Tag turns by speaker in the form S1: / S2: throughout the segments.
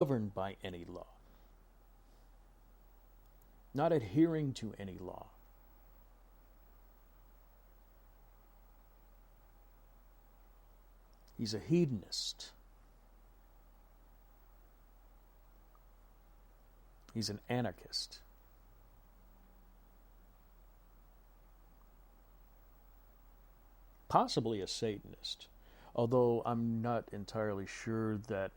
S1: governed by any law, not adhering to any law. He's a hedonist. He's an anarchist. Possibly a Satanist, although I'm not entirely sure that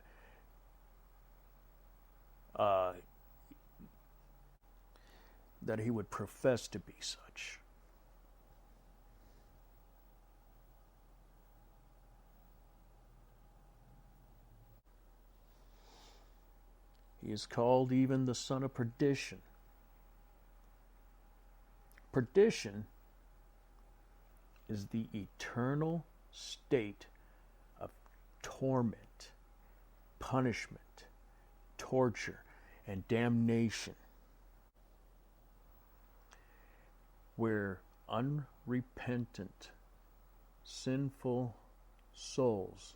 S1: that he would profess to be such. He is called even the son of perdition. Perdition is the eternal state of torment, punishment, torture, and damnation, where unrepentant, sinful souls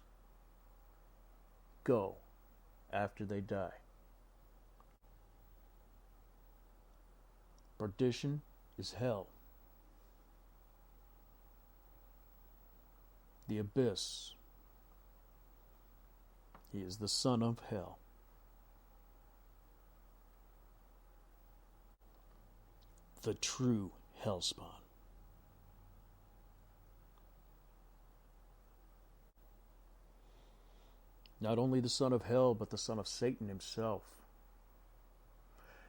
S1: go after they die. Perdition is hell. The abyss. He is the son of hell. The true hellspawn. Not only the son of hell, but the son of Satan himself.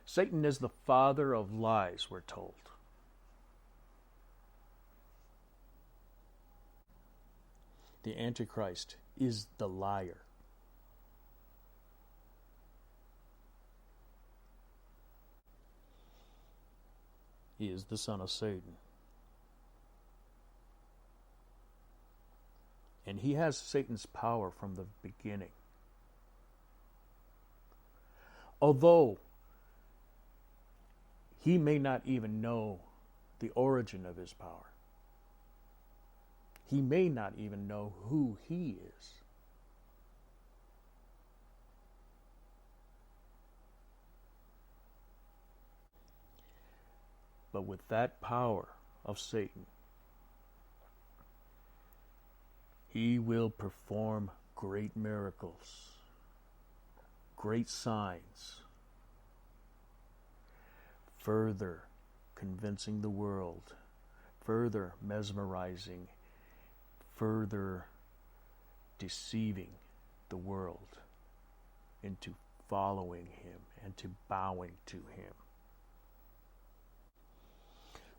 S1: Satan is the father of lies, we're told. The Antichrist is the liar. He is the son of Satan. And he has Satan's power from the beginning. Although he may not even know the origin of his power. He may not even know who he is. But with that power of Satan, he will perform great miracles, great signs, further convincing the world, further mesmerizing, further deceiving the world into following him and to bowing to him.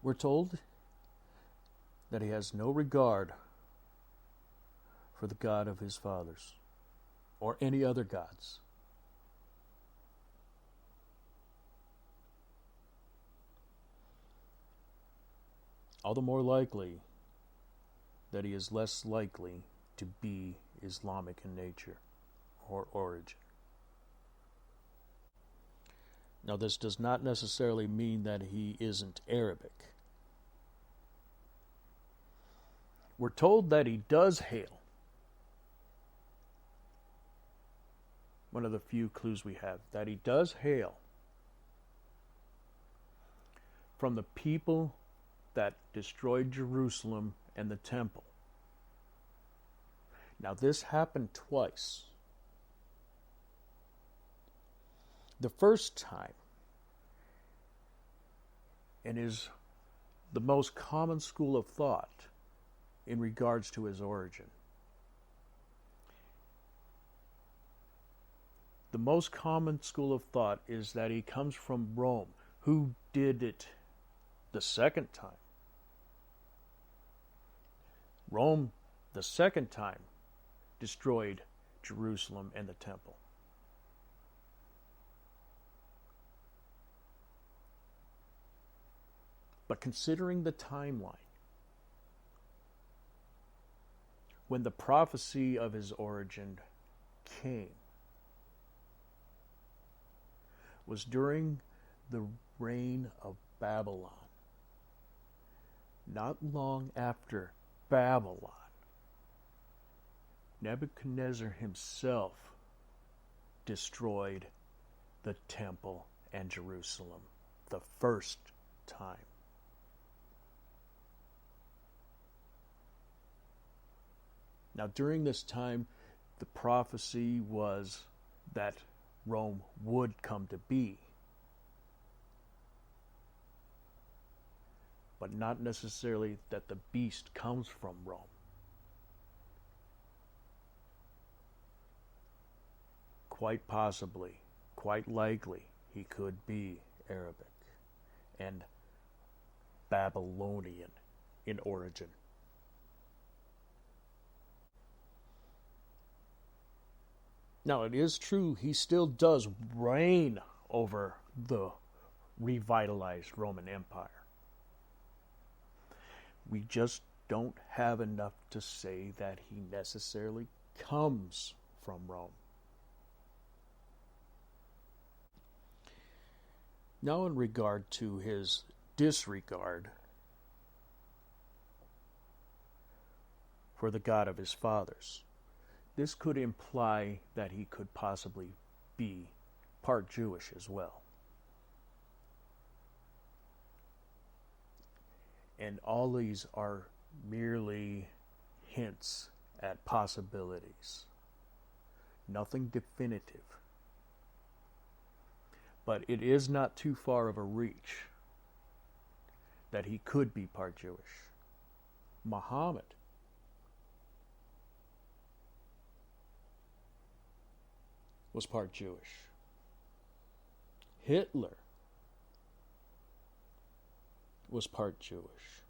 S1: We're told that he has no regard for the God of his fathers or any other gods. All the more likely that he is less likely to be Islamic in nature or origin. Now, this does not necessarily mean that he isn't Arabic. We're told that he does hail. One of the few clues we have, that he does hail from the people that destroyed Jerusalem and the temple. Now, this happened twice. The first time, and is the most common school of thought in regards to his origin. The most common school of thought is that he comes from Rome. Who did it the second time? Rome, the second time, destroyed Jerusalem and the temple. But considering the timeline, when the prophecy of his origin came, was during the reign of Babylon. Not long after Babylon, Nebuchadnezzar himself destroyed the temple and Jerusalem the first time. Now, during this time, the prophecy was that Rome would come to be, but not necessarily that the beast comes from Rome. Quite possibly, quite likely, he could be Arabic and Babylonian in origin. Now, it is true he still does reign over the revitalized Roman Empire. We just don't have enough to say that he necessarily comes from Rome. Now, in regard to his disregard for the God of his fathers, this could imply that he could possibly be part Jewish as well. And all these are merely hints at possibilities. Nothing definitive. But it is not too far of a reach that he could be part Jewish. Muhammad was part Jewish. Hitler was part Jewish.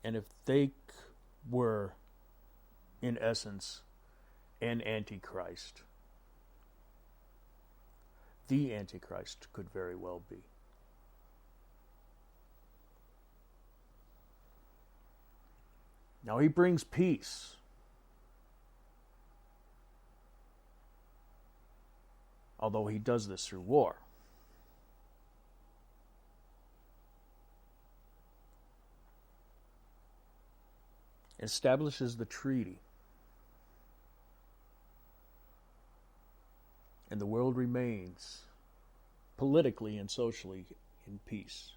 S1: And if they were, in essence, an Antichrist, the Antichrist could very well be. Now, he brings peace. Although he does this through war. Establishes the treaty. And the world remains politically and socially in peace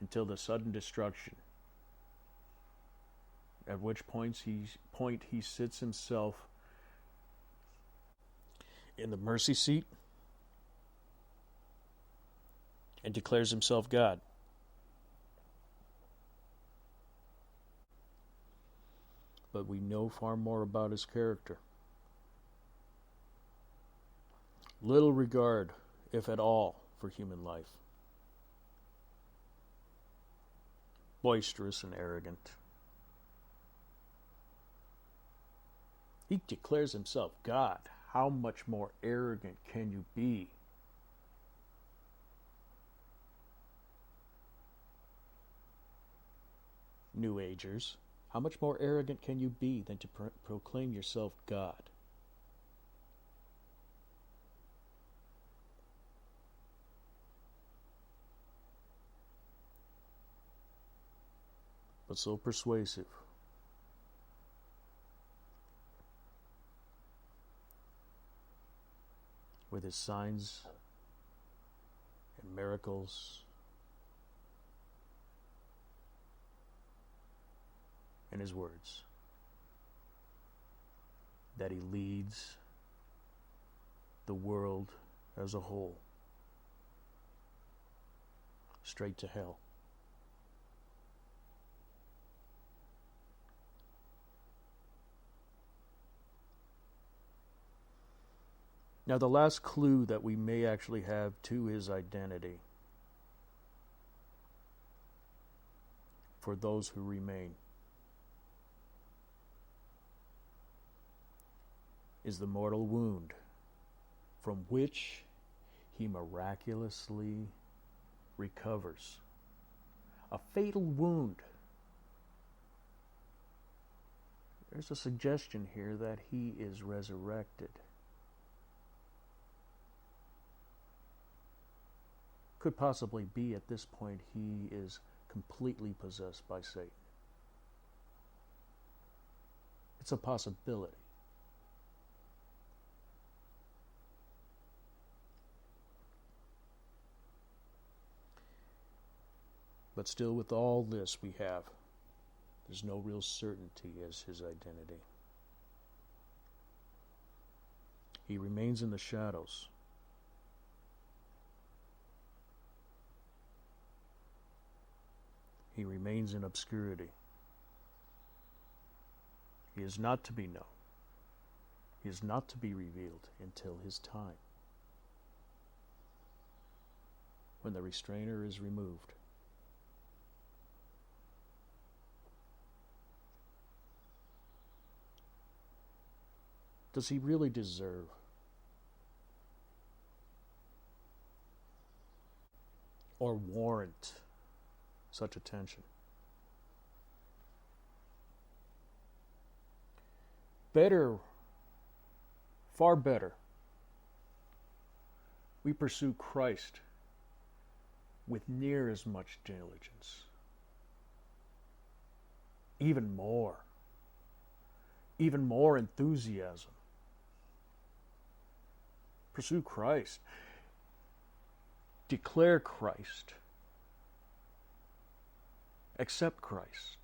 S1: until the sudden destruction, at which point he sits himself in the mercy seat and declares himself God. But we know far more about his character. Little regard, if at all, for human life. Boisterous and arrogant. He declares himself God. How much more arrogant can you be? New Agers, how much more arrogant can you be than to proclaim yourself God? But so persuasive. With his signs and miracles and his words, that he leads the world as a whole straight to hell. Now, the last clue that we may actually have to his identity for those who remain is the mortal wound from which he miraculously recovers. A fatal wound. There's a suggestion here that he is resurrected. Could possibly be at this point he is completely possessed by Satan. It's a possibility. But still, with all this we have, there's no real certainty as his identity. He remains in the shadows. He remains in obscurity. He is not to be known. He is not to be revealed until his time, when the restrainer is removed. Does he really deserve or warrant such attention? Better, far better, we pursue Christ with near as much diligence, even more enthusiasm. Pursue Christ. Declare Christ. Accept Christ.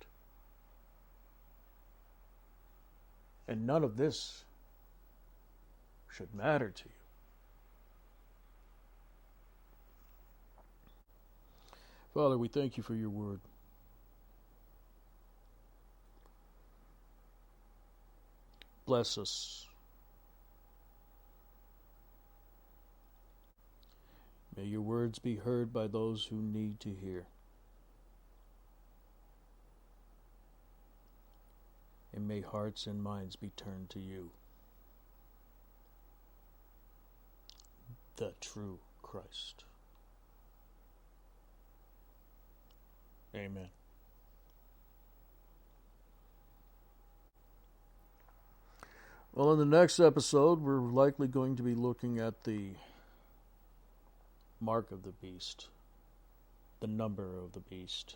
S1: And none of this should matter to you. Father, we thank you for your word. Bless us. May your words be heard by those who need to hear. And may hearts and minds be turned to you, the true Christ. Amen. Well, in the next episode, we're likely going to be looking at the mark of the beast, the number of the beast.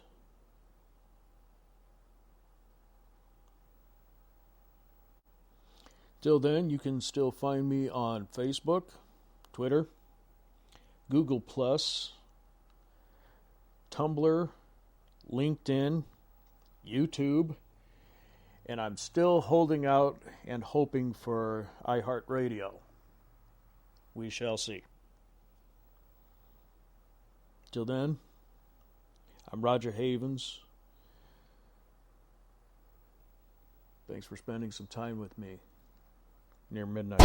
S1: Till then, you can still find me on Facebook, Twitter, Google+, Tumblr, LinkedIn, YouTube, and I'm still holding out and hoping for iHeartRadio. We shall see. Till then, I'm Roger Havens. Thanks for spending some time with me near midnight.